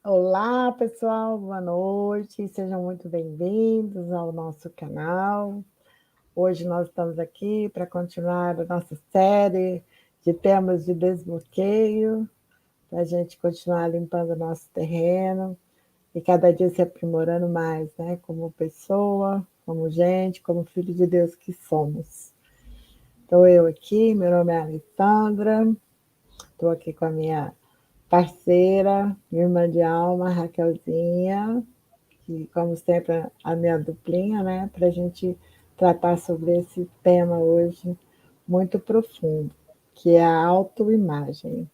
Olá, pessoal, boa noite, sejam muito bem-vindos ao nosso canal. Hoje nós estamos aqui para continuar a nossa série de temas de desbloqueio, para a gente continuar limpando o nosso terreno e cada dia se aprimorando mais, né? Como pessoa, como gente, como filho de Deus que somos. Estou eu aqui, meu nome é Alessandra, estou aqui com a minha parceira, minha irmã de alma, Raquelzinha, que, como sempre, a minha duplinha, né, para a gente tratar sobre esse tema hoje muito profundo, que é a autoimagem.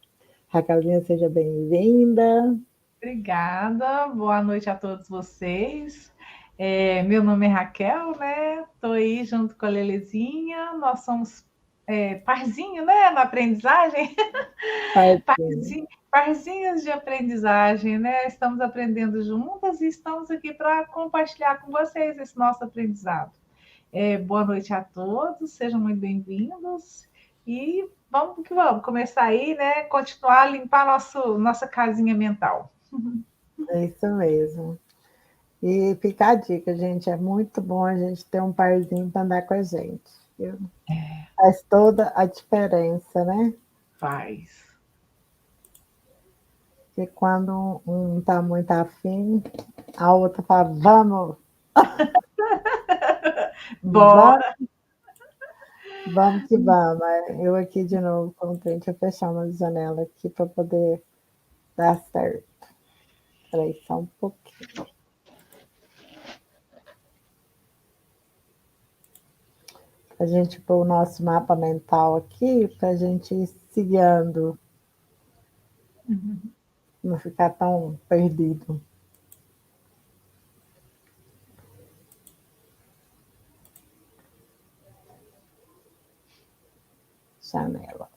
Raquelzinha, seja bem-vinda. Obrigada, boa noite a todos vocês. Meu nome é Raquel, né? Estou aí junto com a Lelezinha, nós somos parzinho, né? Na aprendizagem, Partinho. parzinhos de aprendizagem, né? Estamos aprendendo juntas e estamos aqui para compartilhar com vocês esse nosso aprendizado. Boa noite a todos, sejam muito bem-vindos e vamos que vamos começar aí, né? Continuar a limpar nossa casinha mental. É isso mesmo. E fica a dica, gente, é muito bom a gente ter um parzinho para andar com a gente. Viu? Faz toda a diferença, né? Faz. Porque quando um está muito afim, a outra fala, vamos, vamos, Bora! vamos que vamos. Eu aqui de novo, contente, eu fechar uma janela aqui para poder dar certo. Peraí, só um pouquinho. A gente pôr o nosso mapa mental aqui para a gente ir se guiando, não ficar tão perdido. Janela.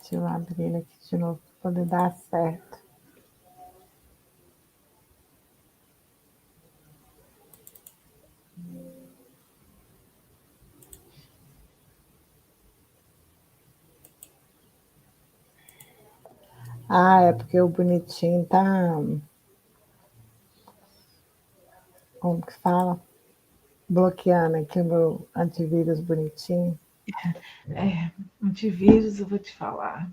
Deixa eu abrir aqui de novo para poder dar certo. Ah, é porque o bonitinho tá. Como que fala? Bloqueando aqui o meu antivírus bonitinho. Antivírus, eu vou te falar.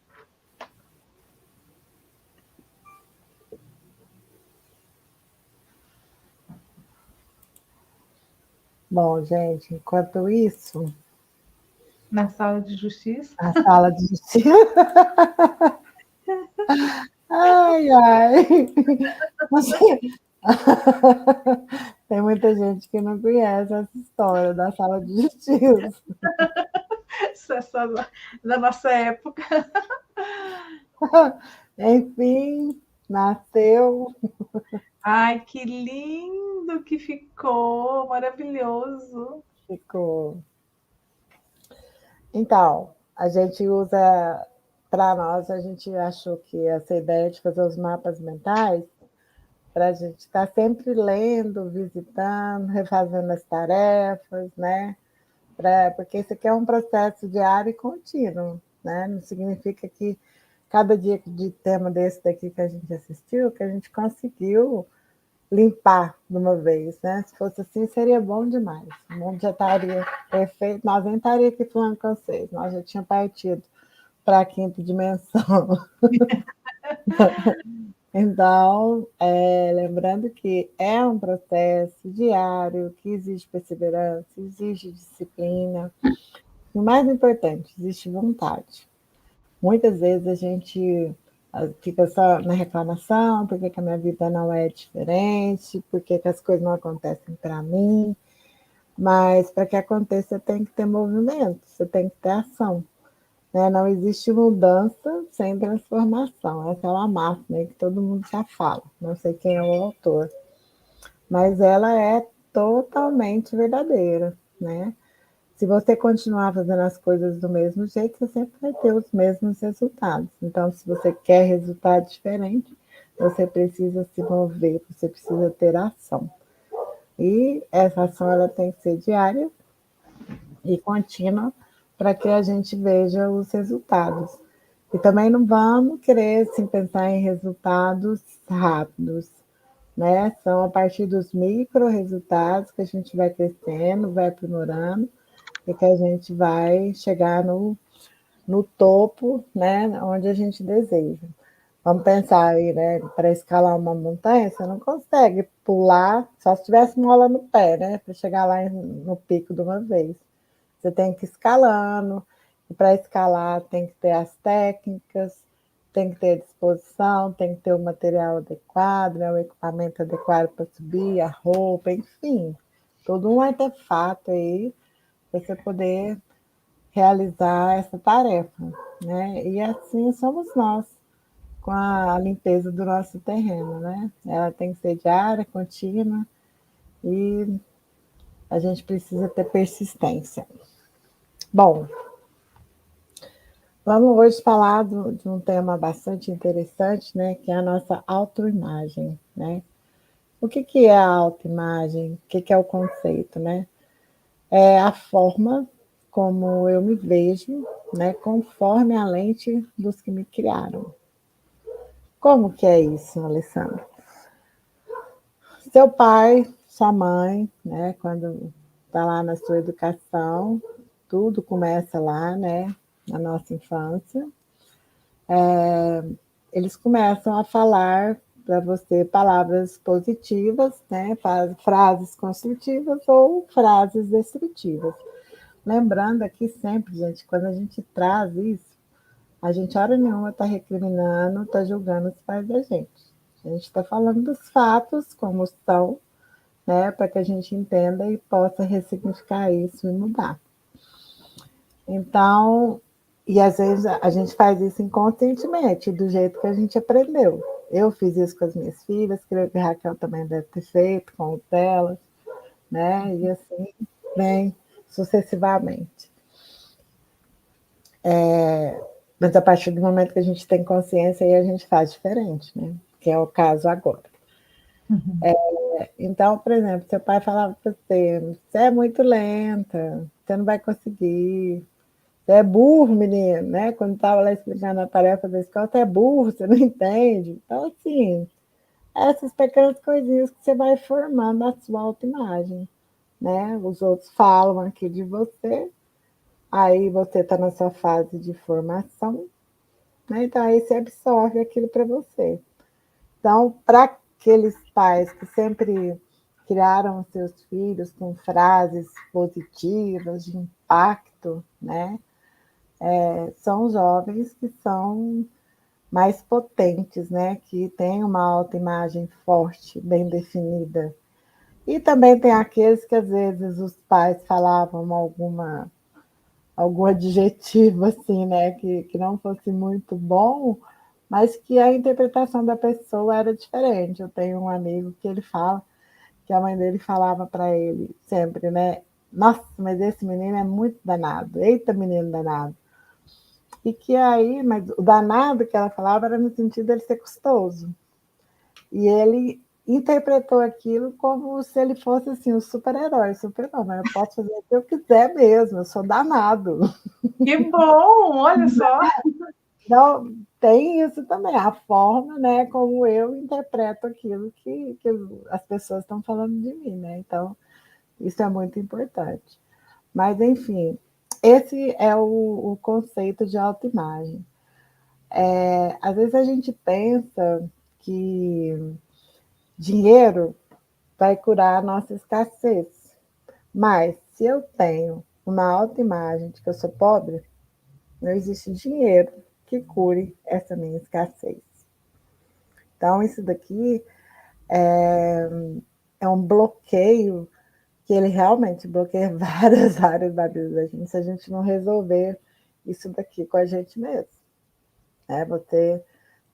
Bom, gente, enquanto isso, Na sala de justiça. a sala de justiça. Ai, ai. Você... Tem muita gente que não conhece essa história da sala de justiça. Essa da nossa época. Enfim, nasceu. Ai, que lindo que ficou! Maravilhoso! Ficou. Então, a gente usa, para nós, a gente achou que essa ideia de fazer os mapas mentais, para a gente estar sempre lendo, visitando, refazendo as tarefas, né? Porque isso aqui é um processo diário e contínuo, né? Não significa que cada dia de tema desse daqui que a gente assistiu, que a gente conseguiu limpar de uma vez, né? Se fosse assim, seria bom demais. O mundo já estaria perfeito, nós nem estaríamos aqui falando com vocês, nós já tínhamos partido para a quinta dimensão. Então, lembrando que é um processo diário, que exige perseverança, exige disciplina, e o mais importante, existe vontade. Muitas vezes a gente fica só na reclamação, por que a minha vida não é diferente, por que as coisas não acontecem para mim, mas para que aconteça tem que ter movimento, você tem que ter ação. Né? Não existe mudança sem transformação. Essa é uma máxima que todo mundo já fala, não sei quem é o autor, mas ela é totalmente verdadeira. Né? Se você continuar fazendo as coisas do mesmo jeito, você sempre vai ter os mesmos resultados. Então, se você quer resultado diferente, você precisa se mover, você precisa ter ação. E essa ação ela tem que ser diária e contínua para que a gente veja os resultados. E também não vamos querer assim, pensar em resultados rápidos, né? São a partir dos micro resultados que a gente vai crescendo, vai aprimorando, e que a gente vai chegar no topo, né? Onde a gente deseja. Vamos pensar aí, né? Para escalar uma montanha, você não consegue pular só se tivesse mola no pé, né? Para chegar lá no pico de uma vez. Você tem que ir escalando, e para escalar tem que ter as técnicas, tem que ter disposição, tem que ter o material adequado, né? O equipamento adequado para subir, a roupa, enfim, todo um artefato aí para você poder realizar essa tarefa, né? E assim somos nós com a limpeza do nosso terreno, né? Ela tem que ser diária, contínua e a gente precisa ter persistência. Bom, vamos hoje falar de um tema bastante interessante, né? Que é a nossa autoimagem, né? O que é a autoimagem? O que é o conceito, né? É a forma como eu me vejo, né? Conforme a lente dos que me criaram. Como que é isso, Alessandra? Seu pai, sua mãe, né? Quando está lá na sua educação, tudo começa lá, né? Na nossa infância. Eles começam a falar para você palavras positivas, né? Frases construtivas ou frases destrutivas. Lembrando aqui sempre, gente, quando a gente traz isso, a gente hora nenhuma está recriminando, está julgando os pais da gente. A gente está falando dos fatos como são, né? Para que a gente entenda e possa ressignificar isso e mudar. Então, e às vezes a gente faz isso inconscientemente, do jeito que a gente aprendeu. Eu fiz isso com as minhas filhas, creio que a Raquel também deve ter feito com o delas, né? E assim vem sucessivamente. Mas a partir do momento que a gente tem consciência, aí a gente faz diferente, né? Que é o caso agora. Então, por exemplo, seu pai falava para você: você é muito lenta, você não vai conseguir. Você é burro, menino, né? Quando estava lá explicando a tarefa da escola, você é burro, você não entende. Então, assim, essas pequenas coisinhas que você vai formando a sua autoimagem, né? Os outros falam aqui de você, aí você está na sua fase de formação, né? Então, aí você absorve aquilo para você. Então, para aqueles pais que sempre criaram seus filhos com frases positivas, de impacto, né? São jovens que são mais potentes, né? Que têm uma autoimagem forte, bem definida. E também tem aqueles que às vezes os pais falavam algum adjetivo assim, né? Que não fosse muito bom, mas que a interpretação da pessoa era diferente. Eu tenho um amigo que ele fala que a mãe dele falava para ele sempre, né? Nossa, mas esse menino é muito danado. Eita, menino danado. E que aí, mas o danado que ela falava era no sentido dele ser custoso. E ele interpretou aquilo como se ele fosse assim, um super-herói, super-homem. Eu posso fazer o que eu quiser mesmo, eu sou danado. Que bom, olha só. Então, tem isso também, a forma, né, como eu interpreto aquilo que as pessoas estão falando de mim, né? Então, isso é muito importante. Mas, enfim, esse é o conceito de autoimagem. Às vezes a gente pensa que dinheiro vai curar a nossa escassez, mas se eu tenho uma autoimagem de que eu sou pobre, não existe dinheiro que cure essa minha escassez. Então, isso daqui é um bloqueio que ele realmente bloqueia várias áreas da vida da gente, se a gente não resolver isso daqui com a gente mesmo. Você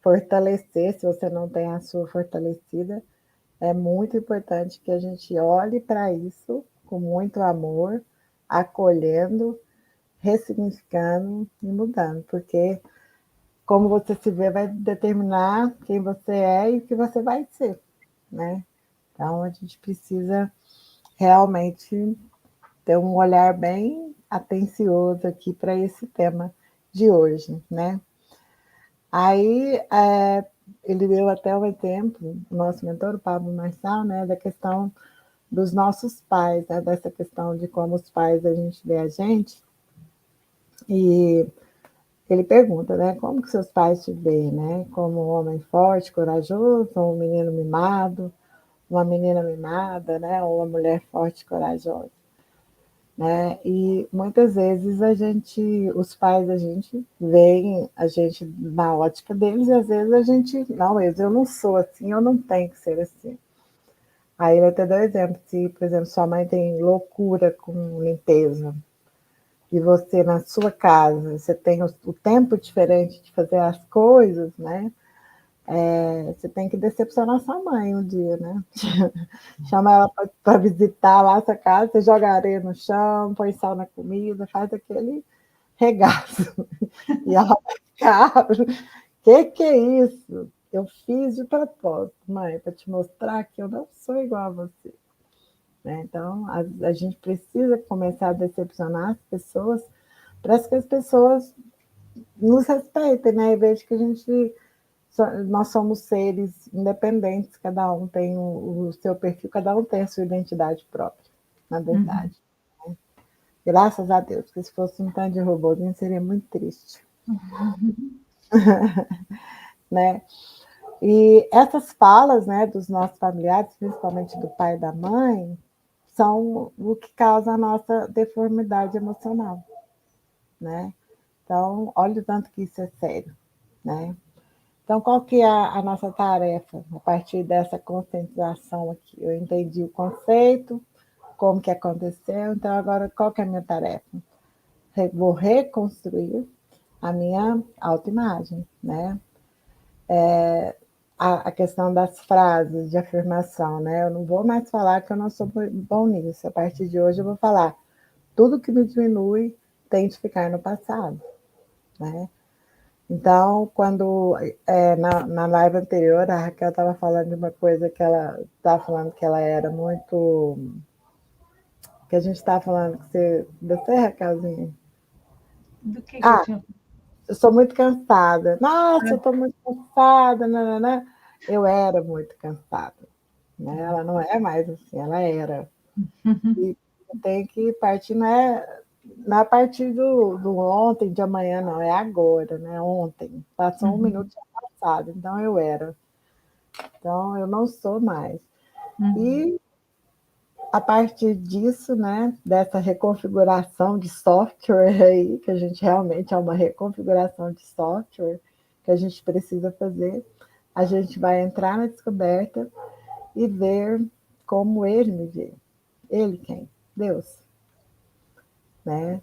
fortalecer, se você não tem a sua fortalecida, é muito importante que a gente olhe para isso com muito amor, acolhendo, ressignificando e mudando, porque como você se vê vai determinar quem você é e o que você vai ser, né? Então a gente precisa realmente ter um olhar bem atencioso aqui para esse tema de hoje, né? Aí, ele deu até um exemplo, o nosso mentor, o Pablo Marçal, né, da questão dos nossos pais, né, dessa questão de como os pais a gente vê a gente, e ele pergunta, né, como que seus pais te veem, né, como um homem forte, corajoso, ou um menino mimado, uma menina mimada, né, ou uma mulher forte e corajosa, né, e muitas vezes os pais a gente veem a gente na ótica deles, e às vezes a gente, não, eu não sou assim, eu não tenho que ser assim. Aí ele até deu exemplo, se, por exemplo, sua mãe tem loucura com limpeza, e você na sua casa, você tem o tempo diferente de fazer as coisas, né? Você tem que decepcionar sua mãe um dia, né? Chama ela para visitar lá a sua casa, você joga areia no chão, põe sal na comida, faz aquele regaço. E ela vai ficar, que é isso? Eu fiz de propósito, mãe, para te mostrar que eu não sou igual a você. Né? Então, a gente precisa começar a decepcionar as pessoas para que as pessoas nos respeitem, né? E vejam que nós somos seres independentes, cada um tem o seu perfil, cada um tem a sua identidade própria, na verdade. Né? Graças a Deus, porque se fosse um tanto de robôzinho seria muito triste. Né? E essas falas, né, dos nossos familiares, principalmente do pai e da mãe, são o que causa a nossa deformidade emocional, né? Então, olha o tanto que isso é sério, né? Então, qual que é a nossa tarefa a partir dessa conscientização aqui? Eu entendi o conceito, como que aconteceu, então agora qual que é a minha tarefa? Vou reconstruir a minha autoimagem, né? A questão das frases de afirmação, né? Eu não vou mais falar que eu não sou bom nisso. A partir de hoje eu vou falar tudo que me diminui tem de ficar no passado, né? Então, quando na live anterior a Raquel estava falando de uma coisa que ela estava falando que ela era muito, que a gente estava falando que você, Raquelzinha? Do que eu Ah, tinha. eu sou muito cansada. Nossa, eu estou muito cansada, nananã. Eu era muito cansada, né? Ela não é mais assim, ela era. E tem que partir, não é a partir do ontem, de amanhã, não, é agora, né? Ontem. Passou um minuto passado, então eu era. Então eu não sou mais. E a partir disso, né, dessa reconfiguração de software aí, que a gente realmente é uma reconfiguração de software que a gente precisa fazer, a gente vai entrar na descoberta e ver como ele me vê. Ele quem? Deus, né?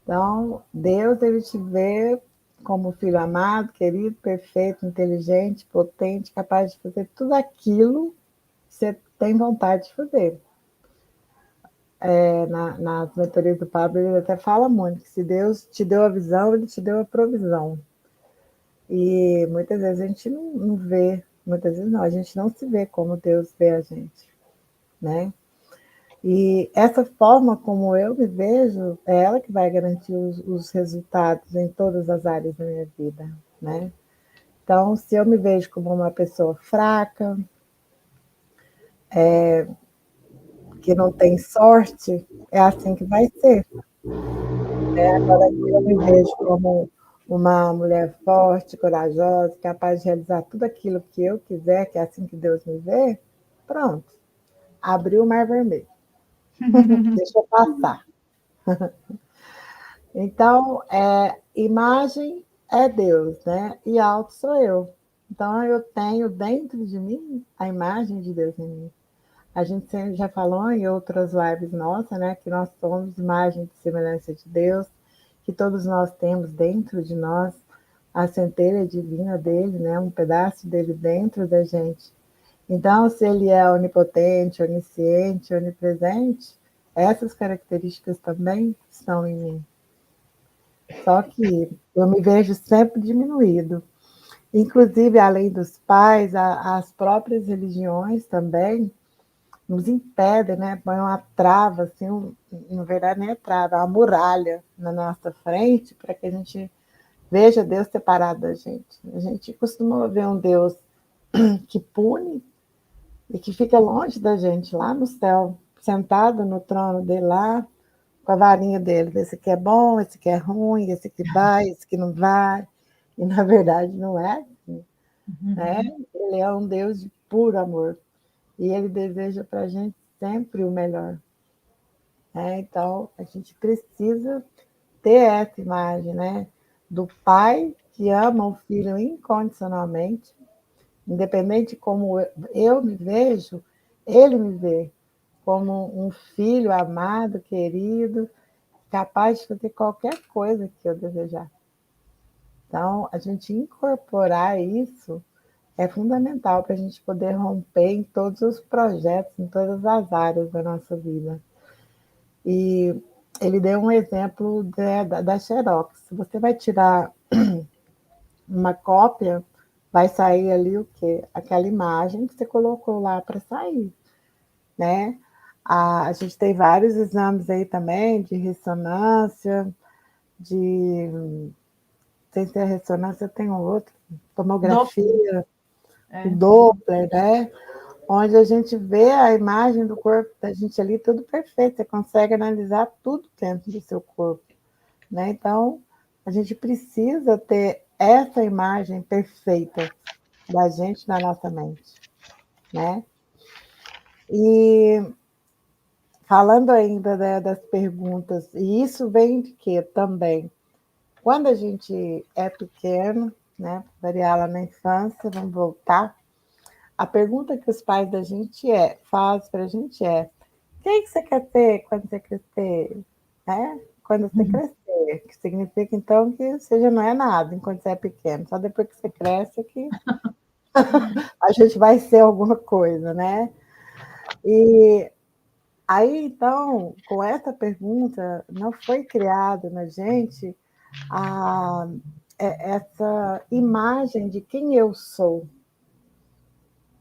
Então, Deus, ele te vê como filho amado, querido, perfeito, inteligente, potente, capaz de fazer tudo aquilo que você tem vontade de fazer. Nas mentorias do Pablo, ele até fala muito que se Deus te deu a visão, ele te deu a provisão. E muitas vezes a gente não vê, muitas vezes não, a gente não se vê como Deus vê a gente, né? E essa forma como eu me vejo, é ela que vai garantir os resultados em todas as áreas da minha vida, né? Então, se eu me vejo como uma pessoa fraca, que não tem sorte, é assim que vai ser. Agora, se eu me vejo como uma mulher forte, corajosa, capaz de realizar tudo aquilo que eu quiser, que é assim que Deus me vê, pronto, abriu o mar vermelho. Deixa eu passar. Então, imagem é Deus, né? E alto sou eu. Então, eu tenho dentro de mim a imagem de Deus em mim. A gente já falou em outras lives nossas, né? Que nós somos imagem de semelhança de Deus, que todos nós temos dentro de nós a centelha divina dele, né? Um pedaço dele dentro da gente. Então, se ele é onipotente, onisciente, onipresente, essas características também estão em mim. Só que eu me vejo sempre diminuído. Inclusive, além dos pais, as próprias religiões também nos impedem, né? Põem uma trava, assim, na verdade, nem a trave, uma muralha na nossa frente para que a gente veja Deus separado da gente. A gente costuma ver um Deus que pune e que fica longe da gente, lá no céu, sentado no trono dele lá, com a varinha dele. Esse aqui é bom, esse aqui é ruim, esse aqui vai, esse aqui não vai. E, na verdade, não é assim, né? Ele é um Deus de puro amor. E ele deseja para a gente sempre o melhor. Né? Então, a gente precisa ter essa imagem, né? Do pai que ama o filho incondicionalmente, independente de como eu me vejo, ele me vê como um filho amado, querido, capaz de fazer qualquer coisa que eu desejar. Então, a gente incorporar isso é fundamental para a gente poder romper em todos os projetos, em todas as áreas da nossa vida. E ele deu um exemplo da Xerox. Se você vai tirar uma cópia, vai sair ali o quê? Aquela imagem que você colocou lá para sair, né? A gente tem vários exames aí também de ressonância, sem ser ressonância, tem um outro, tomografia, o Doppler, né? Onde a gente vê a imagem do corpo da gente ali, tudo perfeito, você consegue analisar tudo dentro do seu corpo, né? Então, a gente precisa ter essa imagem perfeita da gente na nossa mente, né? E falando ainda, né, das perguntas, e isso vem de quê também? Quando a gente é pequeno, né, variar lá na infância, vamos voltar, a pergunta que os pais da gente faz para a gente é: o que você quer ter quando você crescer? Né? Quando você crescer, que significa então que você já não é nada enquanto você é pequeno, só depois que você cresce que a gente vai ser alguma coisa, né? E aí, então, com essa pergunta, não foi criado na gente essa imagem de quem eu sou,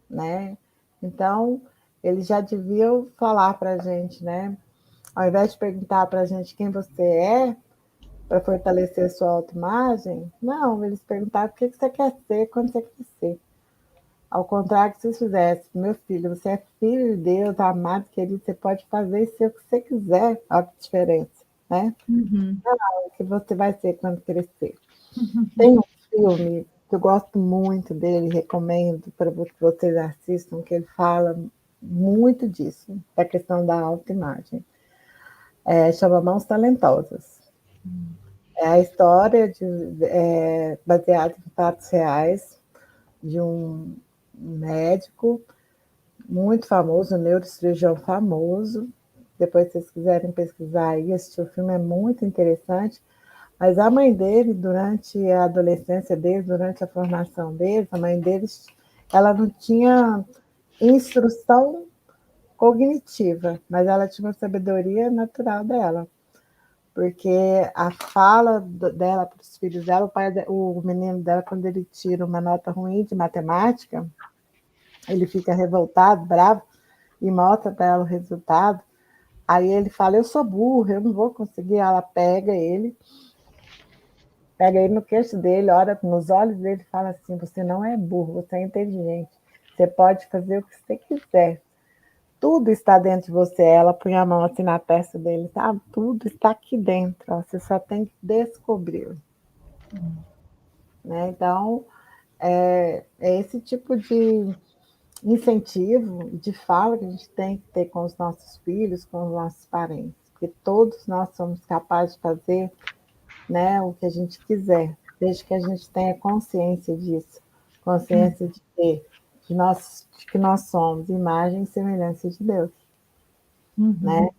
né? Então, eles já deviam falar para a gente, né? Ao invés de perguntar para a gente quem você é, para fortalecer sua autoimagem, não, eles perguntaram o que você quer ser quando você crescer. Ao contrário que se fizesse, meu filho, você é filho de Deus, amado, querido, você pode fazer e ser o que você quiser, olha que diferença, né? Não, o que você vai ser quando crescer. Tem um filme que eu gosto muito dele, recomendo para que vocês assistam, que ele fala muito disso, da questão da autoimagem. Chama Mãos Talentosas. É a história baseada em fatos reais de um médico muito famoso, um neurocirurgião famoso. Depois, se vocês quiserem pesquisar aí, assistir o filme é muito interessante. Mas a mãe dele, durante a adolescência dele, durante a formação dele, a mãe deles, ela não tinha instrução cognitiva, mas ela tinha uma sabedoria natural dela. Porque a fala dela para os filhos dela, o menino dela, quando ele tira uma nota ruim de matemática, ele fica revoltado, bravo, e mostra para ela o resultado. Aí ele fala: eu sou burro, eu não vou conseguir. Ela pega ele no queixo dele, olha nos olhos dele e fala assim: você não é burro, você é inteligente, você pode fazer o que você quiser. Tudo está dentro de você. Ela põe a mão assim na testa dele, sabe? Tudo está aqui dentro, ó. Você só tem que descobrir. Né? Então, é esse tipo de incentivo, de fala que a gente tem que ter com os nossos filhos, com os nossos parentes. Porque todos nós somos capazes de fazer, né, o que a gente quiser, desde que a gente tenha consciência disso, consciência de que nós somos imagem e semelhança de Deus. Né?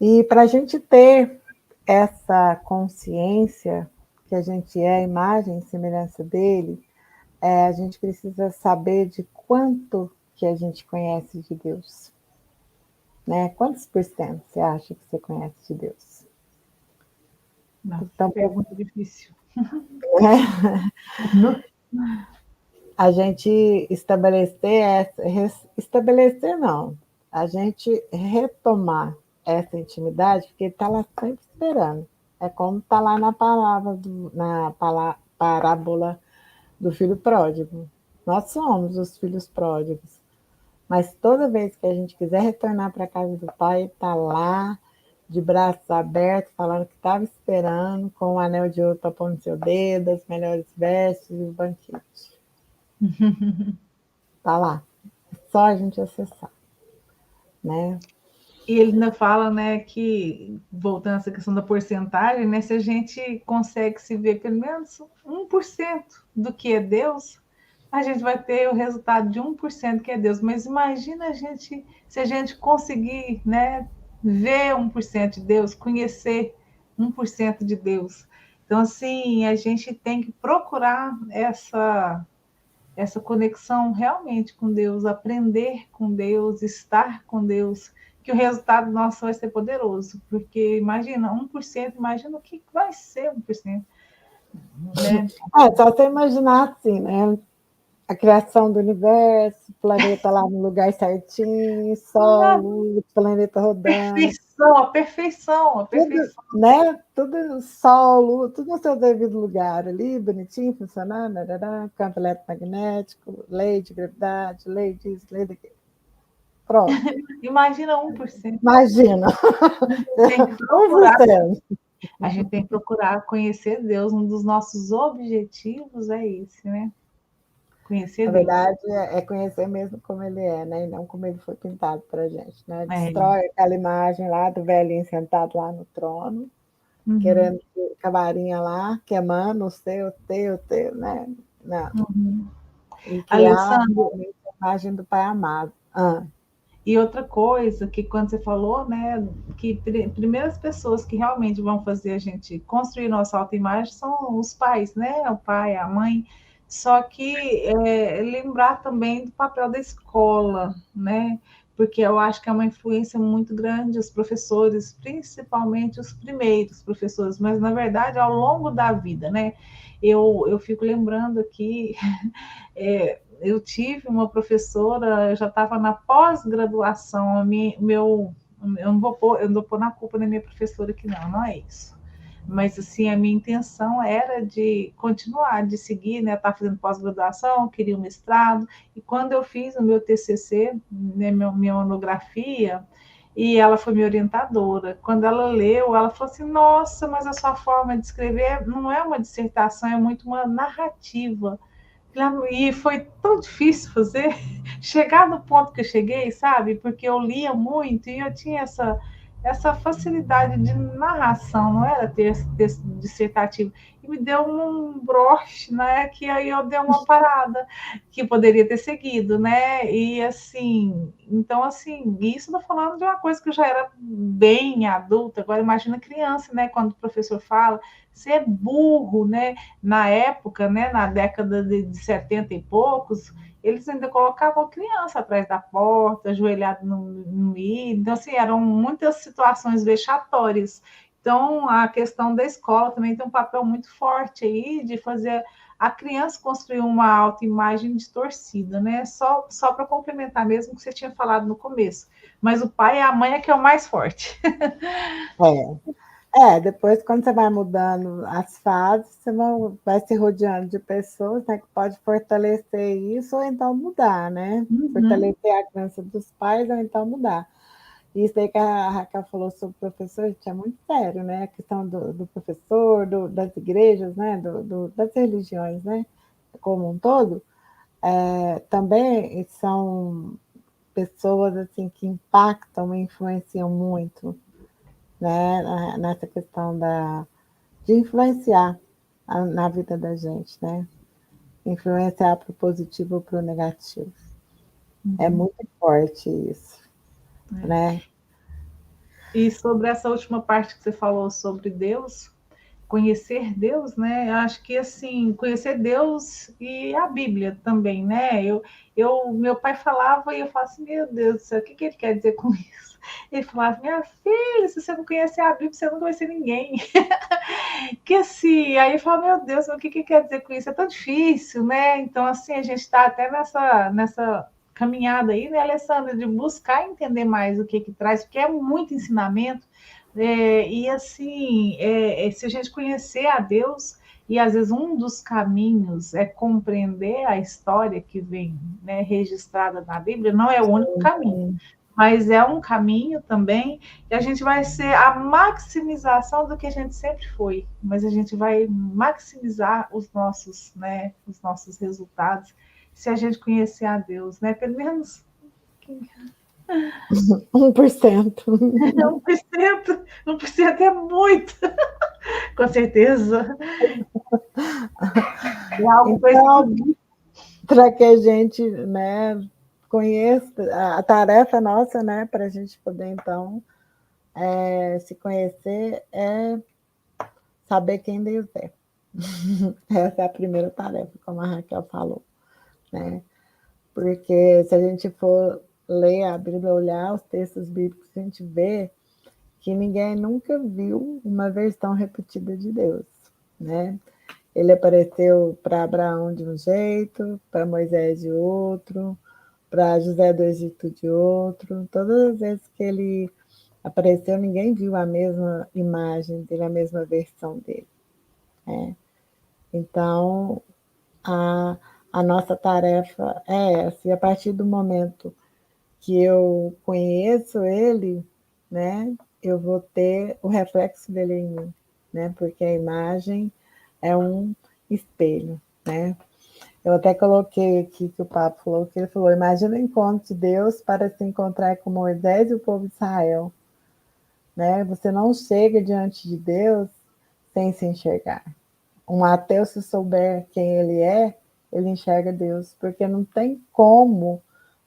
E para a gente ter essa consciência que a gente é a imagem e semelhança dele, a gente precisa saber de quanto que a gente conhece de Deus. Né? Quantos por cento você acha que você conhece de Deus? Não, então, pergunta difícil. A gente estabelecer não, a gente retomar essa intimidade, porque ele está lá sempre esperando. É como está lá na parábola do filho pródigo. Nós somos os filhos pródigos. Mas toda vez que a gente quiser retornar para a casa do pai, está lá, de braços abertos, falando que estava esperando, com um anel de ouro para pôr no seu dedo, as melhores vestes e o banquete. Está lá. É só a gente acessar. Né? E ele ainda fala, né, que, voltando a essa questão da porcentagem, né, se a gente consegue se ver pelo menos 1% do que é Deus, a gente vai ter o resultado de 1% que é Deus. Mas imagina a gente, se a gente conseguir, né, ver 1% de Deus, conhecer 1% de Deus. Então, assim, a gente tem que procurar essa conexão realmente com Deus, aprender com Deus, estar com Deus, que o resultado nosso vai ser poderoso, porque imagina, 1%, imagina o que vai ser 1%. Né? Só você imaginar assim, né? A criação do universo, planeta lá no lugar certinho, sol, luz, planeta rodando. A perfeição. Tudo, né? Tudo sol, luz, tudo no seu devido lugar ali, bonitinho, funcionando, campo eletromagnético, lei de gravidade, lei disso, lei daquilo. Pronto. Imagina 1%. Imagina. Tem que procurar, 1%. A gente tem que procurar conhecer Deus. Um dos nossos objetivos é esse, né? Conhecer Na Deus. verdade, é conhecer mesmo como ele é, né? E não como ele foi pintado para a gente, né? Destrói aquela imagem lá do velhinho sentado lá no trono, querendo que a varinha lá, queimando o seu, teu, né? Não. E criar a imagem do Pai amado. E outra coisa, que quando você falou, né, que primeiras pessoas que realmente vão fazer a gente construir nossa autoimagem são os pais, né? O pai, a mãe. Só que lembrar também do papel da escola, né? Porque eu acho que é uma influência muito grande, os professores, principalmente os primeiros professores, mas na verdade ao longo da vida, né? Eu fico lembrando aqui, eu tive uma professora, eu já estava na pós-graduação, eu não vou pôr na culpa da minha professora que não é isso. Mas, assim, a minha intenção era de continuar, de seguir, né? Eu estava fazendo pós-graduação, queria um mestrado, e quando eu fiz o meu TCC, né, minha monografia, e ela foi minha orientadora. Quando ela leu, ela falou assim, nossa, mas a sua forma de escrever não é uma dissertação, é muito uma narrativa. E foi tão difícil fazer, chegar no ponto que eu cheguei, sabe? Porque eu lia muito e eu tinha essa facilidade de narração, não era texto dissertativo. E me deu um broche, né? Que aí eu dei uma parada, que poderia ter seguido, né? E assim, então, assim, isso eu tô falando de uma coisa que eu já era bem adulta, agora imagina criança, né? Quando o professor fala, você é burro, né? Na época, né? Na década de 70 e poucos, eles ainda colocavam criança atrás da porta, ajoelhado no milho. Então, assim, eram muitas situações vexatórias. Então, a questão da escola também tem um papel muito forte aí de fazer a criança construir uma autoimagem distorcida, né? Só para complementar mesmo o que você tinha falado no começo. Mas o pai e a mãe é que é o mais forte. Depois, quando você vai mudando as fases, você vai se rodeando de pessoas, né, que pode fortalecer isso ou então mudar, né? Fortalecer a crença dos pais ou então mudar. Isso aí que a Raquel falou sobre o professor, gente, é muito sério, né? A questão do professor, das igrejas, né? Das religiões, né? Como um todo, também são pessoas assim que impactam e influenciam muito, né? Nessa questão de influenciar na vida da gente, né? Influenciar para o positivo ou para o negativo. É muito forte isso, né? E sobre essa última parte que você falou sobre Deus, conhecer Deus, né? Eu acho que assim, conhecer Deus e a Bíblia também, né? Meu pai falava e eu falava assim, meu Deus do céu, o que ele quer dizer com isso? Ele falava, minha filha, se você não conhecer a Bíblia, você não conhece ninguém. Que assim, aí eu falava, meu Deus, o que quer dizer com isso? É tão difícil, né? Então, assim, a gente está até nessa caminhada aí, né, Alessandra, de buscar entender mais o que traz, porque é muito ensinamento, e assim, se a gente conhecer a Deus, e às vezes um dos caminhos é compreender a história que vem, né, registrada na Bíblia, não é o único caminho, mas é um caminho também, e a gente vai ser a maximização do que a gente sempre foi, mas a gente vai maximizar os nossos resultados se a gente conhecer a Deus, né? Pelo menos 1%. 1%, 1% é muito, com certeza. É algo Então, para que a gente, né, conheça, a tarefa nossa, né, para a gente poder, então, se conhecer é saber quem Deus é. Essa é a primeira tarefa, como a Raquel falou, né? Porque se a gente for ler a Bíblia, olhar os textos bíblicos, a gente vê que ninguém nunca viu uma versão repetida de Deus, né? Ele apareceu para Abraão de um jeito, para Moisés de outro, para José do Egito de outro. Todas as vezes que ele apareceu, ninguém viu a mesma imagem dele, a mesma versão dele, né? Então, a, a nossa tarefa é essa. E a partir do momento que eu conheço ele, né, eu vou ter o reflexo dele em mim, né? Porque a imagem é um espelho, né? Eu até coloquei aqui que o Papa falou, que ele falou, imagina o encontro de Deus para se encontrar com Moisés e o povo de Israel, né? Você não chega diante de Deus sem se enxergar. Um ateu, se souber quem ele enxerga Deus, porque não tem como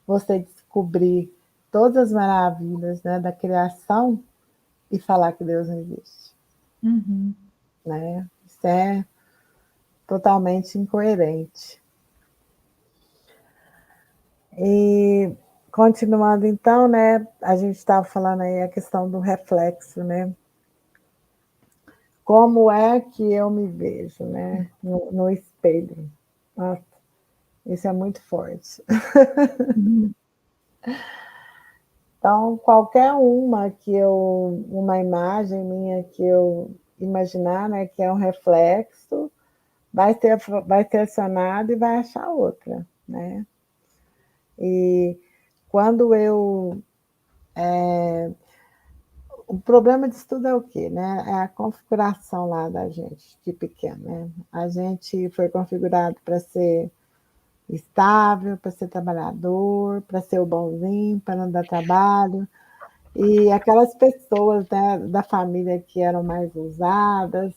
você descobrir todas as maravilhas, né, da criação e falar que Deus não existe. Uhum. Né? Isso é totalmente incoerente. E continuando então, né, a gente estava falando aí a questão do reflexo, né? Como é que eu me vejo, né, no espelho? Nossa, isso é muito forte. Uhum. Então, uma imagem minha que eu imaginar, né, que é um reflexo, vai ter acionado e vai achar outra, né? E quando eu o problema disso tudo é o quê, né? É a configuração lá da gente de pequeno, né? A gente foi configurado para ser estável, para ser trabalhador, para ser o bonzinho, para não dar trabalho. E aquelas pessoas, né, da família que eram mais ousadas,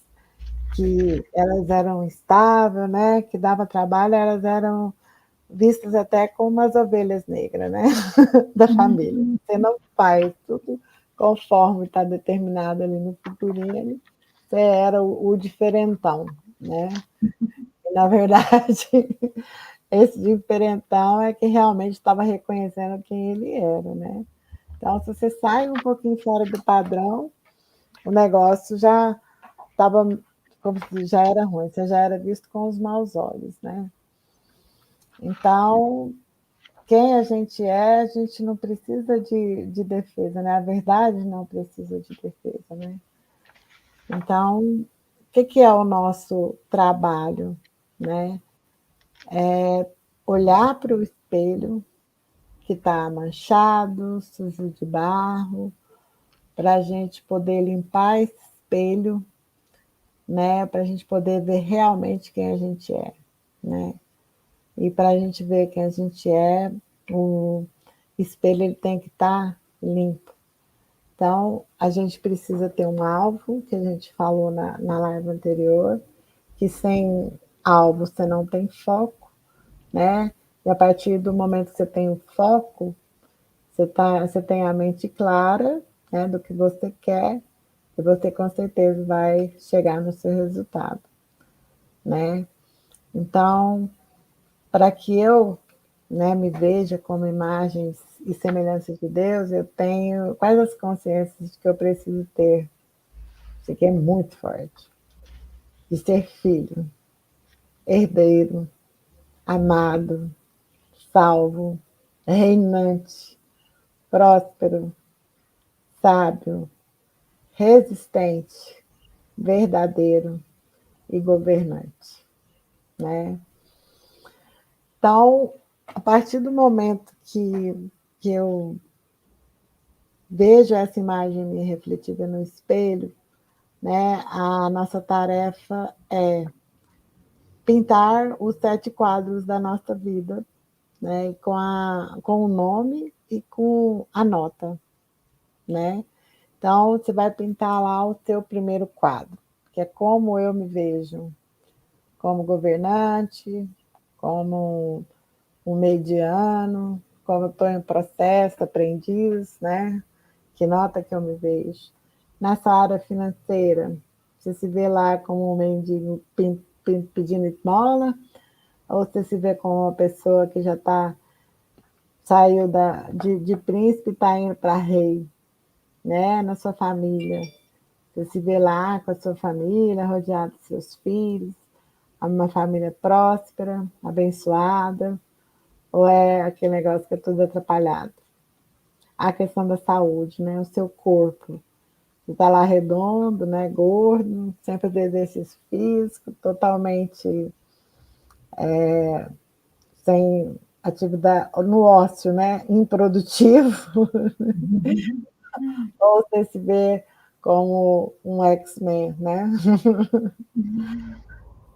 que elas eram estáveis, né, que dava trabalho, elas eram vistas até como umas ovelhas negras, né, da família. Você não faz tudo conforme está determinado ali no futurinho, você era o diferentão, né? E, na verdade, esse diferentão é que realmente estava reconhecendo quem ele era, né? Então, se você sai um pouquinho fora do padrão, o negócio já estava, como se diz, já era ruim, você já era visto com os maus olhos, né? Então, quem a gente não precisa de defesa, né? A verdade não precisa de defesa, né? Então, o que é o nosso trabalho, né? É olhar para o espelho que está manchado, sujo de barro, para a gente poder limpar esse espelho, né? Para a gente poder ver realmente quem a gente é, né? E para a gente ver quem a gente é, o espelho ele tem que estar limpo. Então, a gente precisa ter um alvo, que a gente falou na live anterior, que sem alvo você não tem foco, né? E a partir do momento que você tem o foco, você tem a mente clara, né, do que você quer, e você com certeza vai chegar no seu resultado, né? Então, para que eu, né, me veja como imagens e semelhanças de Deus, eu tenho quais as consciências que eu preciso ter? Isso aqui é muito forte. De ser filho, herdeiro, amado, salvo, reinante, próspero, sábio, resistente, verdadeiro e governante, né? Então, a partir do momento que eu vejo essa imagem me refletida no espelho, né, a nossa tarefa é pintar os 7 quadros da nossa vida, né, com o nome e com a nota, né? Então, você vai pintar lá o seu primeiro quadro, que é como eu me vejo, como governante, como um mediano, como eu estou em processo, aprendiz, né? Que nota que eu me vejo. Nessa área financeira, você se vê lá como um mendigo pedindo esmola, ou você se vê como uma pessoa que já saiu de príncipe e está indo para rei, né? Na sua família. Você se vê lá com a sua família, rodeado de seus filhos, uma família próspera, abençoada, ou é aquele negócio que é tudo atrapalhado? A questão da saúde, né? O seu corpo. Você está lá redondo, né? Gordo, sem fazer exercício físico, totalmente sem atividade no ócio, né? Improdutivo, ou você se vê como um X-Men, né?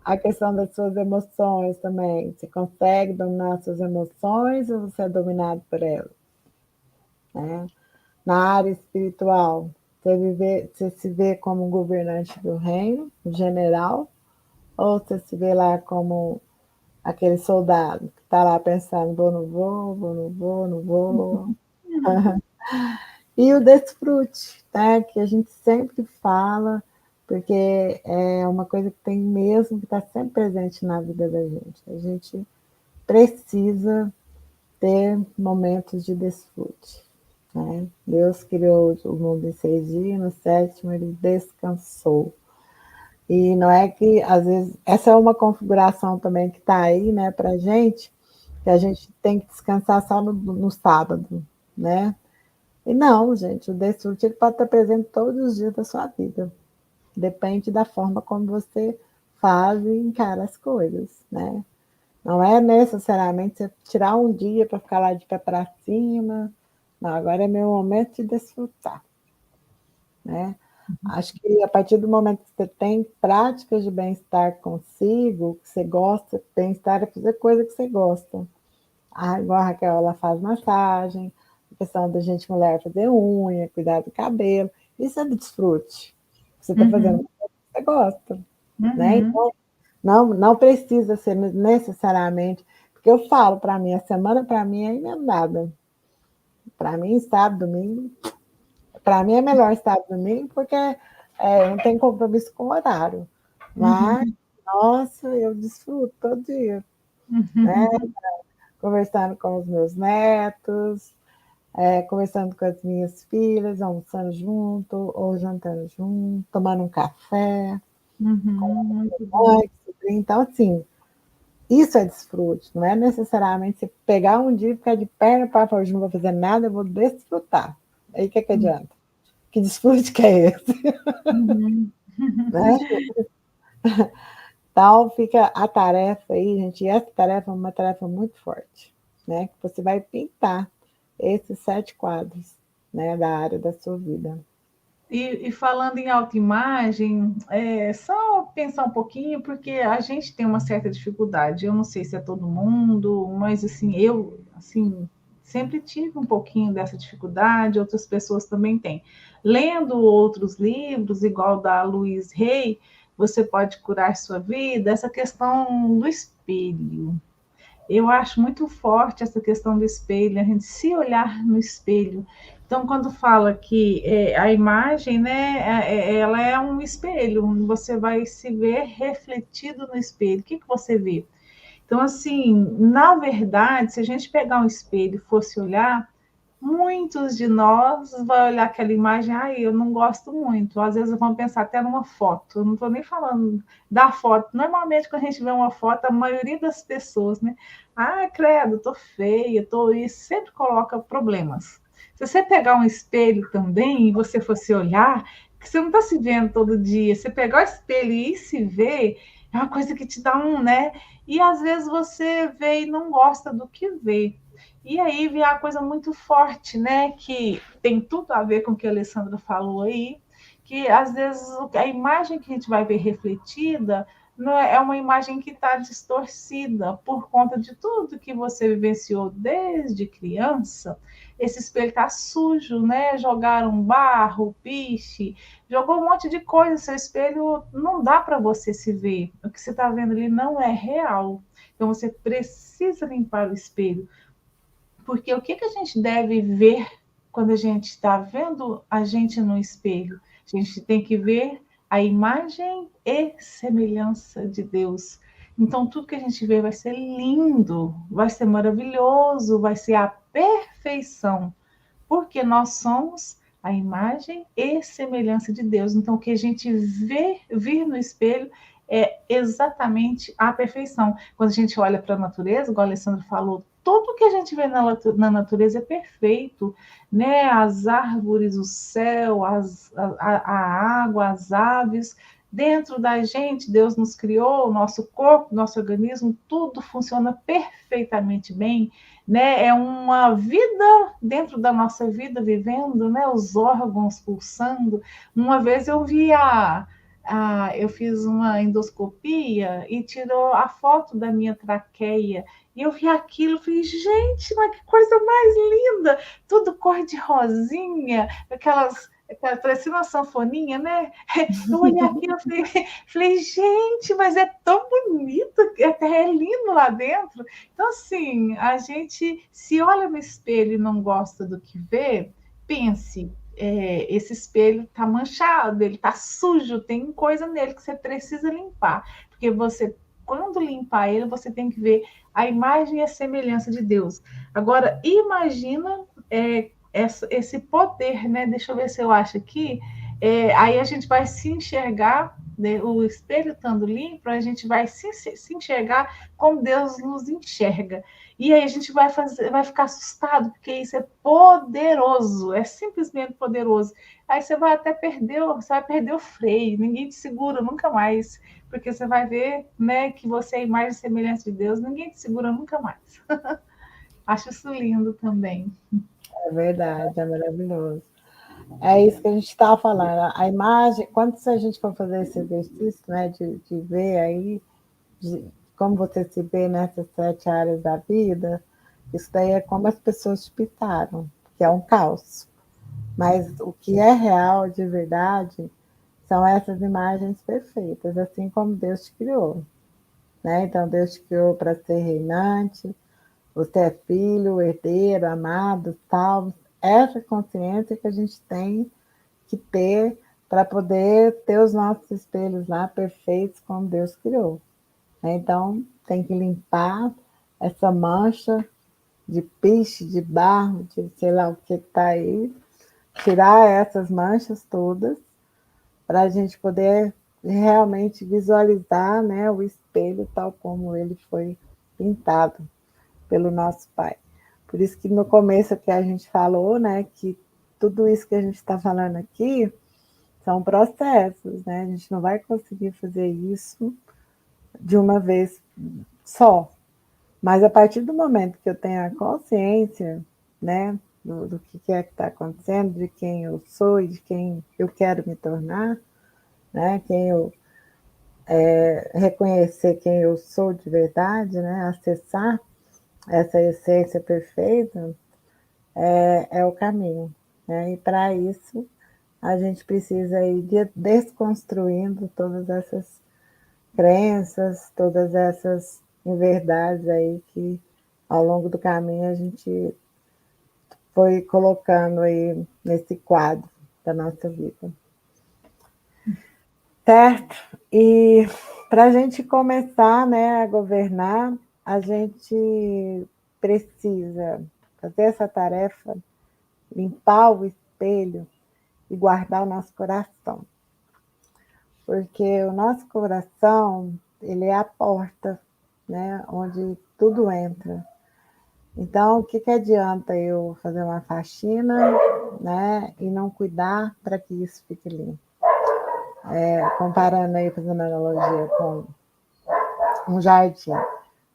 A questão das suas emoções também. Você consegue dominar suas emoções ou você é dominado por elas? Né? Na área espiritual, você se vê como um governante do reino, um general, ou você se vê lá como aquele soldado que está lá pensando, vou, não vou, vou, não vou, não vou. E o desfrute, tá? Que a gente sempre fala, porque é uma coisa que tem mesmo que está sempre presente na vida da gente. A gente precisa ter momentos de desfrute. Né? Deus criou o mundo em 6 dias, no sétimo ele descansou. E não é que, às vezes, essa é uma configuração também que está aí, né, para a gente, que a gente tem que descansar só no sábado, né? E não, gente, o desfrute ele pode estar presente todos os dias da sua vida. Depende da forma como você faz e encara as coisas, né? Não é necessariamente você tirar um dia para ficar lá de pé para cima. Não, agora é meu momento de desfrutar, né? Acho que a partir do momento que você tem práticas de bem-estar consigo, que você gosta, bem-estar é fazer coisa que você gosta. Igual a Raquel, ela faz massagem, a questão da gente mulher fazer unha, cuidar do cabelo, isso é desfrute. Você está fazendo coisa que você gosta, né? Então, não precisa ser necessariamente, porque eu falo para mim, a semana para mim é emendada. Para mim, sábado, domingo, para mim é melhor sábado, domingo, porque não tem compromisso com o horário. Mas, nossa, eu desfruto todo dia, né? Conversando com os meus netos, conversando com as minhas filhas, almoçando junto, ou jantando junto, tomando um café, Muito com bom. mãe, sobrinho. Então, assim, isso é desfrute, não é necessariamente você pegar um dia e ficar de perna para fora, hoje não vou fazer nada, eu vou desfrutar. Aí o que adianta? Que desfrute que é esse? Né? Então, fica a tarefa aí, gente, e essa tarefa é uma tarefa muito forte, né? Que você vai pintar esses 7 quadros, né, da área da sua vida. E falando em autoimagem, só pensar um pouquinho, porque a gente tem uma certa dificuldade. Eu não sei se é todo mundo, mas assim, eu assim, sempre tive um pouquinho dessa dificuldade, outras pessoas também têm. Lendo outros livros, igual da Louise Hay, Você Pode Curar Sua Vida, essa questão do espelho. Eu acho muito forte essa questão do espelho, a gente se olhar no espelho. Então, quando fala que a imagem, né, ela é um espelho, você vai se ver refletido no espelho. O que você vê? Então, assim, na verdade, se a gente pegar um espelho e fosse olhar, muitos de nós vai olhar aquela imagem, eu não gosto muito. Às vezes vão pensar até numa foto. Eu não estou nem falando da foto. Normalmente, quando a gente vê uma foto, a maioria das pessoas, né? Credo, tô feia, tô isso, sempre coloca problemas. Se você pegar um espelho também e você fosse olhar, que você não está se vendo todo dia, você pegar o espelho e se ver, é uma coisa que te dá né? E às vezes você vê e não gosta do que vê. E aí vem a coisa muito forte, né? Que tem tudo a ver com o que a Alessandra falou aí, que às vezes a imagem que a gente vai ver refletida não é uma imagem que está distorcida por conta de tudo que você vivenciou desde criança. Esse espelho está sujo, né? Jogaram barro, piche, jogou um monte de coisa. Seu espelho não dá para você se ver. O que você está vendo ali não é real. Então você precisa limpar o espelho. Porque o que a gente deve ver quando a gente está vendo a gente no espelho? A gente tem que ver a imagem e semelhança de Deus. Então, tudo que a gente vê vai ser lindo, vai ser maravilhoso, vai ser a perfeição, porque nós somos a imagem e semelhança de Deus. Então, o que a gente vir no espelho é exatamente a perfeição. Quando a gente olha para a natureza, igual a Alessandra falou, tudo que a gente vê na natureza é perfeito, né? As árvores, o céu, a água, as aves. Dentro da gente, Deus nos criou, o nosso corpo, nosso organismo, tudo funciona perfeitamente bem, né? É uma vida dentro da nossa vida vivendo, né? Os órgãos pulsando. Uma vez eu vi eu fiz uma endoscopia e tirou a foto da minha traqueia. E eu vi aquilo, falei, gente, mas que coisa mais linda! Tudo cor de rosinha, parecia uma sanfoninha, né? Eu olhei aquilo e falei, gente, mas é tão bonito, até é lindo lá dentro. Então, assim, a gente se olha no espelho e não gosta do que vê, pense, esse espelho está manchado, ele está sujo, tem coisa nele que você precisa limpar, porque você, quando limpar ele, você tem que ver a imagem e a semelhança de Deus. Agora, imagina esse poder, né? Deixa eu ver se eu acho aqui. Aí a gente vai se enxergar, né? O espelho estando limpo, a gente vai se enxergar como Deus nos enxerga. E aí a gente vai ficar assustado, porque isso é poderoso, é simplesmente poderoso. Aí você vai até você vai perder o freio, ninguém te segura nunca mais, porque você vai ver, né, que você é a imagem e semelhança de Deus, ninguém te segura nunca mais. Acho isso lindo também. É verdade, é maravilhoso. É isso que a gente estava falando. A imagem, quando a gente for fazer esse exercício, né, de ver aí, de como você se vê nessas 7 áreas da vida, isso daí é como as pessoas te pintaram, que é um caos. Mas o que é real, de verdade, são essas imagens perfeitas, assim como Deus te criou. Né? Então, Deus te criou para ser reinante, você é filho, herdeiro, amado, salvo. Essa consciência que a gente tem que ter para poder ter os nossos espelhos lá perfeitos como Deus criou. Então, tem que limpar essa mancha de piche, de barro, de sei lá o que está aí, tirar essas manchas todas para a gente poder realmente visualizar, né, o espelho tal como ele foi pintado pelo nosso Pai. Por isso que no começo que a gente falou, né, que tudo isso que a gente está falando aqui são processos, né? A gente não vai conseguir fazer isso de uma vez só. Mas a partir do momento que eu tenho a consciência, né, do que é que está acontecendo, de quem eu sou e de quem eu quero me tornar, né, quem eu reconhecer quem eu sou de verdade, né, acessar essa essência perfeita, é o caminho. Né? E para isso a gente precisa ir desconstruindo todas essas crenças, todas essas inverdades aí que ao longo do caminho a gente foi colocando aí nesse quadro da nossa vida. Certo? E para a gente começar, né, a governar, a gente precisa fazer essa tarefa limpar o espelho e guardar o nosso coração. Porque o nosso coração, ele é a porta, né, onde tudo entra. Então, o que adianta eu fazer uma faxina, né, e não cuidar para que isso fique limpo? Comparando aí, fazendo analogia com um jardim.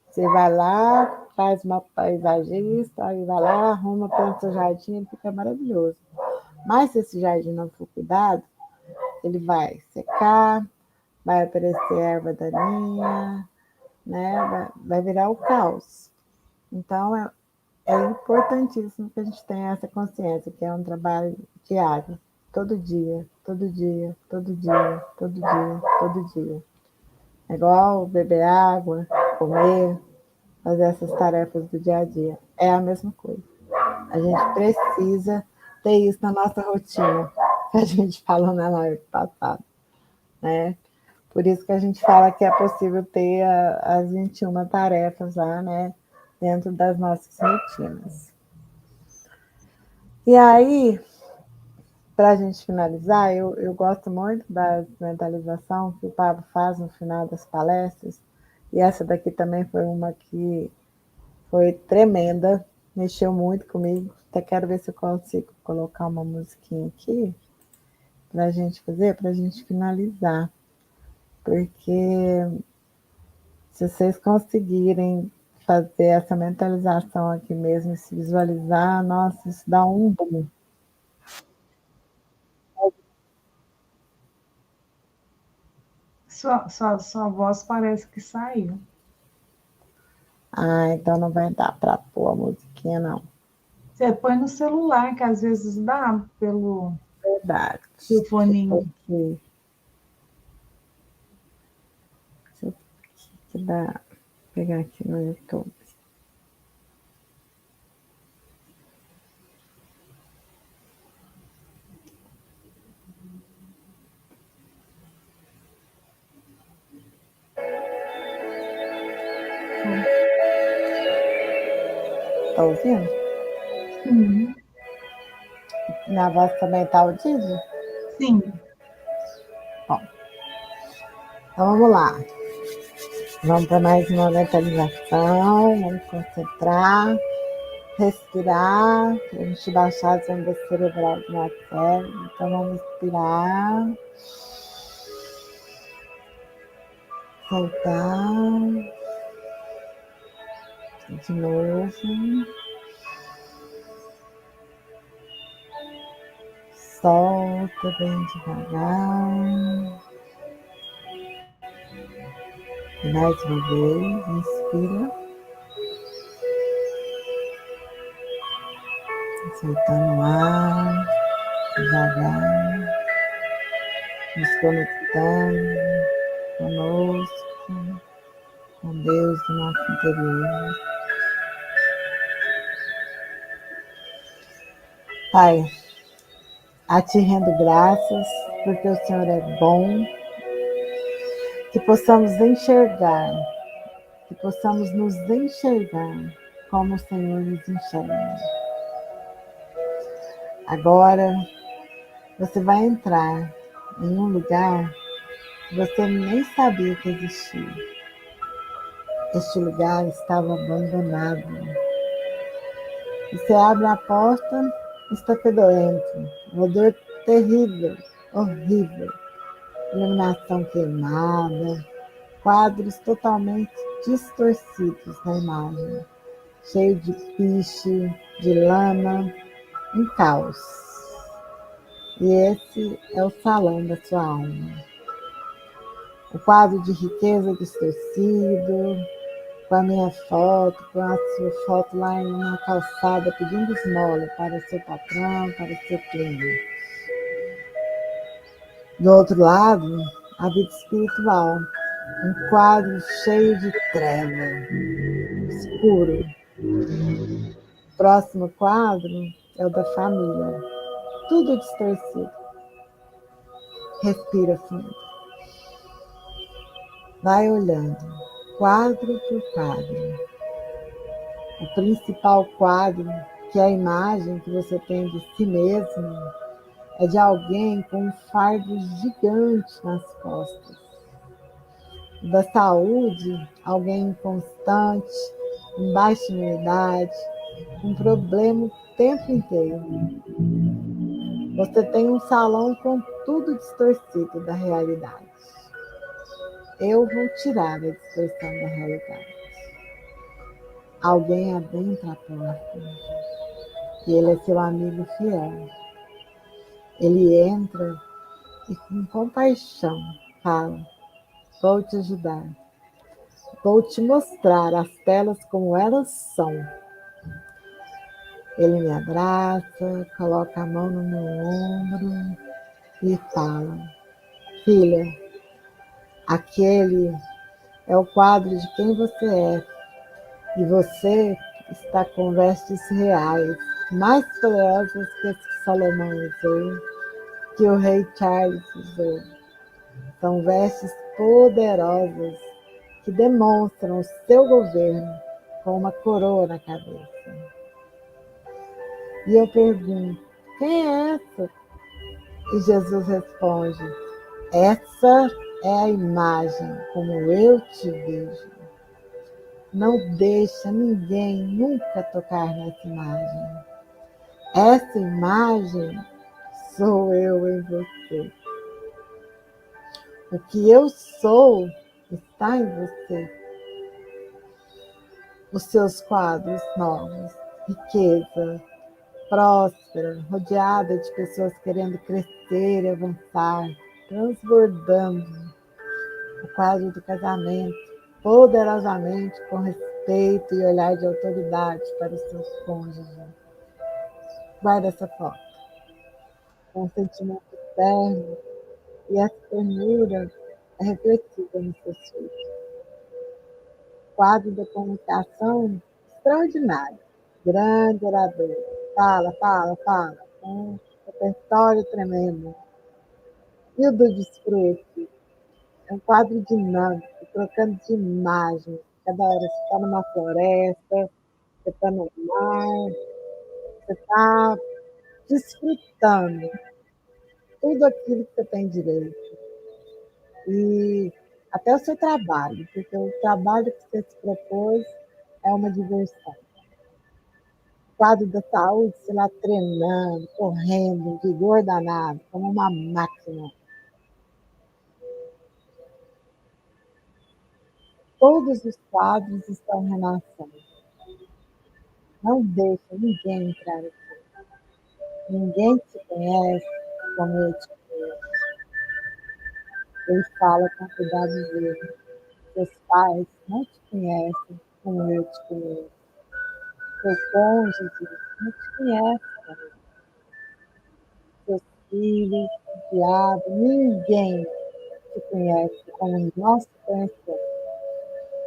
Você vai lá, faz uma paisagista, aí vai lá, arruma, planta seu jardim, ele fica maravilhoso. Mas se esse jardim não for cuidado, ele vai secar, vai aparecer erva daninha, né? Vai virar o caos. Então, é importantíssimo que a gente tenha essa consciência, que é um trabalho diário, todo dia, todo dia, todo dia, todo dia, todo dia. É igual beber água, comer, fazer essas tarefas do dia a dia. É a mesma coisa. A gente precisa ter isso na nossa rotina, que a gente falou na live passada, né? Por isso que a gente fala que é possível ter as 21 tarefas lá, né? Dentro das nossas rotinas. E aí, para a gente finalizar, eu gosto muito da mentalização que o Pablo faz no final das palestras, e essa daqui também foi uma que foi tremenda, mexeu muito comigo. Até quero ver se eu consigo colocar uma musiquinha aqui para a gente fazer, para a gente finalizar. Porque se vocês conseguirem fazer essa mentalização aqui mesmo e se visualizar, nossa, isso dá um boom. Sua voz parece que saiu. Ah, então não vai dar para pôr a musiquinha, não. Você põe no celular, que às vezes dá pelo Verdade. foninho. Deixa eu pegar aqui no YouTube. Tá ouvindo? Sim. Minha voz também tá audível? Sim. Bom, então vamos lá. Vamos para mais uma mentalização, vamos concentrar, respirar, para a gente baixar as ondas cerebrais na cérebro. Então vamos inspirar, soltar, de novo, solta bem devagar. E mais uma vez, inspira, soltando o ar, devagar, nos conectando conosco, com Deus do nosso interior. Pai, a Ti rendo graças, porque o Senhor é bom, que possamos enxergar, que possamos nos enxergar como o Senhor nos enxerga. Agora, você vai entrar em um lugar que você nem sabia que existia. Este lugar estava abandonado. E você abre a porta, está fedorento, um odor terrível, horrível, iluminação queimada, quadros totalmente distorcidos na imagem, cheio de piche, de lama, um caos. E esse é o salão da sua alma. O quadro de riqueza distorcido, com a minha foto, com a sua foto lá em uma calçada pedindo esmola para o seu patrão, para o seu cliente. Do outro lado, a vida espiritual, um quadro cheio de treva, escuro. O próximo quadro é o da família, tudo distorcido. Respira fundo. Vai olhando, quadro por quadro. O principal quadro Porque a imagem que você tem de si mesmo é de alguém com um fardo gigante nas costas. Da saúde, alguém inconstante, em baixa imunidade, um problema o tempo inteiro. Você tem um salão com tudo distorcido da realidade. Eu vou tirar a distorção da realidade. Alguém adentra a porta e ele é seu amigo fiel. Ele entra e com compaixão fala: vou te ajudar. Vou te mostrar as telas como elas são. Ele me abraça, coloca a mão no meu ombro e fala: filha, aquele é o quadro de quem você é. E você está com vestes reais, mais poderosas que as que Salomão usou, que o rei Charles usou. São vestes poderosas que demonstram o seu governo com uma coroa na cabeça. E eu pergunto: quem é essa? E Jesus responde: essa é a imagem como eu te vejo. Não deixa ninguém nunca tocar nessa imagem. Essa imagem sou eu em você. O que eu sou está em você. Os seus quadros novos, riqueza, próspera, rodeada de pessoas querendo crescer e avançar, transbordando o quadro do casamento, poderosamente, com respeito e olhar de autoridade para os seus cônjuges. Guarda essa foto com um sentimento eterno e essa ternura é refletida nos seus filhos. Quadro da comunicação extraordinário, grande orador, fala, fala, fala, com um repertório tremendo. E o do desfrute é um quadro dinâmico, trocando de imagens. Cada hora você está numa floresta, você está no mar, você está desfrutando tudo aquilo que você tem direito. E até o seu trabalho, porque o trabalho que você se propôs é uma diversão. O quadro da saúde, você lá treinando, correndo, um vigor danado, como uma máquina. Todos os quadros estão renascendo. Não deixa ninguém entrar aqui. Ninguém te conhece como eu te conheço. Ele fala com cuidado dele. Seus pais não te conhecem como eu te conheço. Seu cônjuge não te conhece como seus filhos, enteados, ninguém te conhece como nós te conhecemos.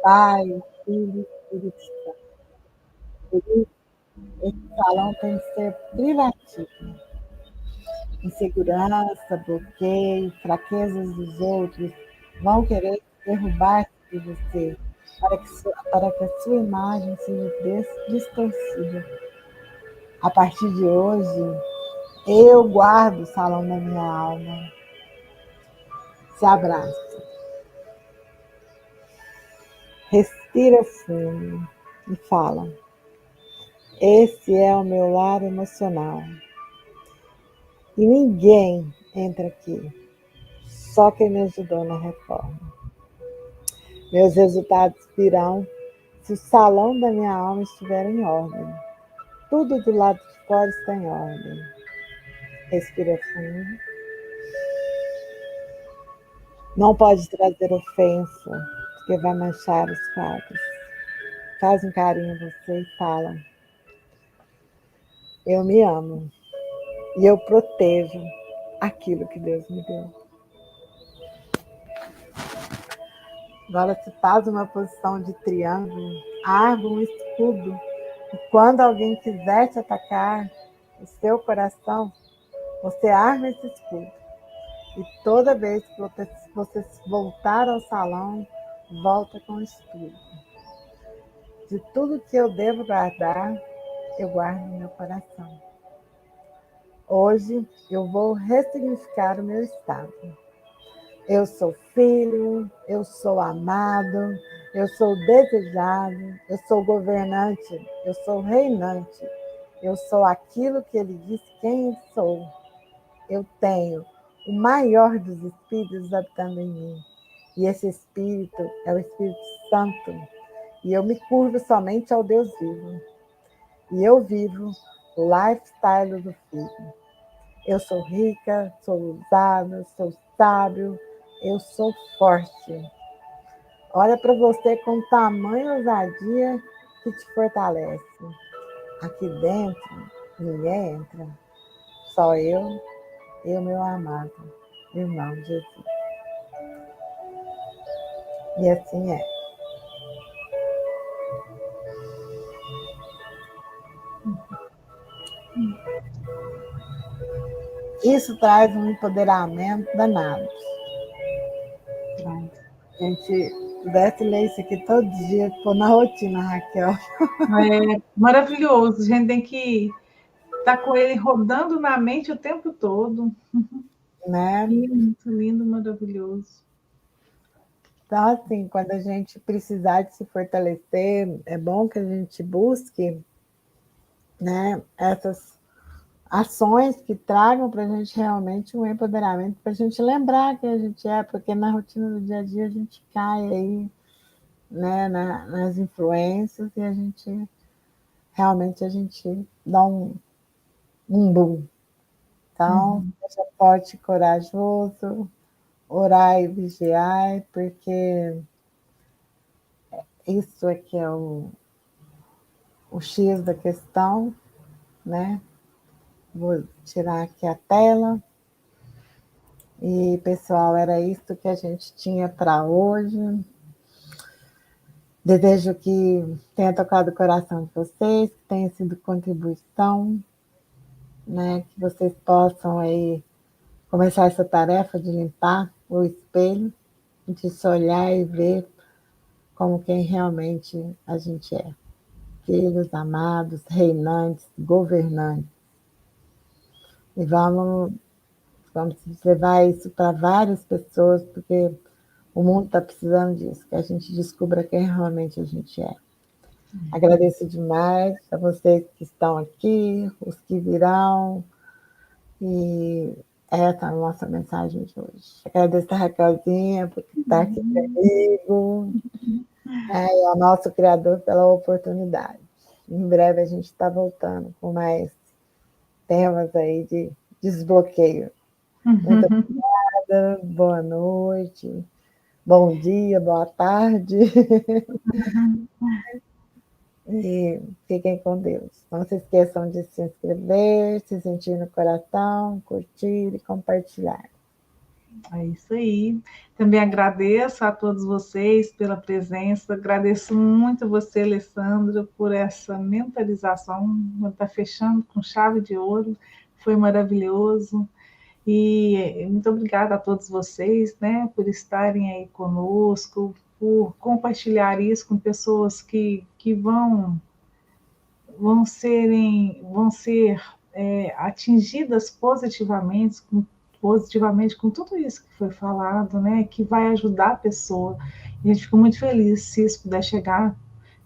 Pai, Filho, Espírito Santo. Por isso, esse salão tem que ser privativo. Insegurança, bloqueio, fraquezas dos outros vão querer derrubar de você para que a sua imagem seja distorcida. A partir de hoje, eu guardo o salão da minha alma. Se abraça. Respira fundo e fala: esse é o meu lar emocional. E ninguém entra aqui, só quem me ajudou na reforma. Meus resultados virão se o salão da minha alma estiver em ordem. Tudo do lado de fora está em ordem. Respira fundo. Não pode trazer ofensa, porque vai manchar os quadros. Faz um carinho em você e fala: eu me amo e eu protejo aquilo que Deus me deu. Agora se faz uma posição de triângulo, arma um escudo. E quando alguém quiser te atacar, o seu coração, você arma esse escudo. E toda vez que você voltar ao salão, volta com o escudo. De tudo que eu devo guardar, eu guardo no meu coração. Hoje eu vou ressignificar o meu estado. Eu sou filho, eu sou amado, eu sou desejado, eu sou governante, eu sou reinante, eu sou aquilo que ele diz quem eu sou. Eu tenho o maior dos espíritos habitando em mim. E esse espírito é o Espírito Santo. E eu me curvo somente ao Deus vivo. E eu vivo o lifestyle do filho. Eu sou rica, sou usada, sou sábio, eu sou forte. Olha para você com tamanha ousadia que te fortalece. Aqui dentro, ninguém entra. Só eu e o meu amado irmão Jesus. E assim é. Isso traz um empoderamento danado. A gente pudesse ler isso aqui todo dia, pôr na rotina, Raquel. É maravilhoso. A gente tem que estar com ele rodando na mente o tempo todo. Né? Muito lindo, maravilhoso. Então, assim, quando a gente precisar de se fortalecer, é bom que a gente busque, né, essas ações que tragam para a gente realmente um empoderamento, para a gente lembrar que a gente é, porque na rotina do dia a dia a gente cai aí, né, nas influências e a gente realmente dá um boom. Então, seja forte e corajoso, orar e vigiar, porque isso é que é o X da questão, né? Vou tirar aqui a tela. E, pessoal, era isso que a gente tinha para hoje. Desejo que tenha tocado o coração de vocês, que tenha sido contribuição, né? Que vocês possam aí começar essa tarefa de limpar o espelho, de se olhar e ver como quem realmente a gente é. Filhos amados, reinantes, governantes. E vamos levar isso para várias pessoas, porque o mundo está precisando disso, que a gente descubra quem realmente a gente é. Agradeço demais a vocês que estão aqui, os que virão, e essa é a nossa mensagem de hoje. Agradeço a Raquelzinha por estar aqui comigo, e ao nosso Criador pela oportunidade. Em breve a gente está voltando com mais temas aí de desbloqueio. Muito obrigada, boa noite, bom dia, boa tarde. E fiquem com Deus. Não se esqueçam de se inscrever, se sentir no coração, curtir e compartilhar. É isso aí. Também agradeço a todos vocês pela presença. Agradeço muito você, Alessandra, por essa mentalização. Está fechando com chave de ouro. Foi maravilhoso. E muito obrigada a todos vocês, né, por estarem aí conosco, por compartilhar isso com pessoas que vão ser atingidas positivamente com tudo isso que foi falado, né, que vai ajudar a pessoa. E a gente fica muito feliz se isso puder chegar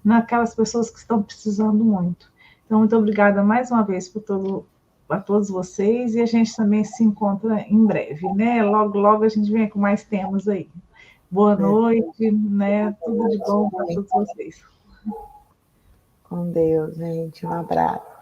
naquelas pessoas que estão precisando muito. Então, muito obrigada mais uma vez a todos vocês, e a gente também se encontra em breve, né? Logo, logo a gente vem com mais temas aí. Boa noite, né? Tudo de bom para todos vocês. Com Deus, gente. Um abraço.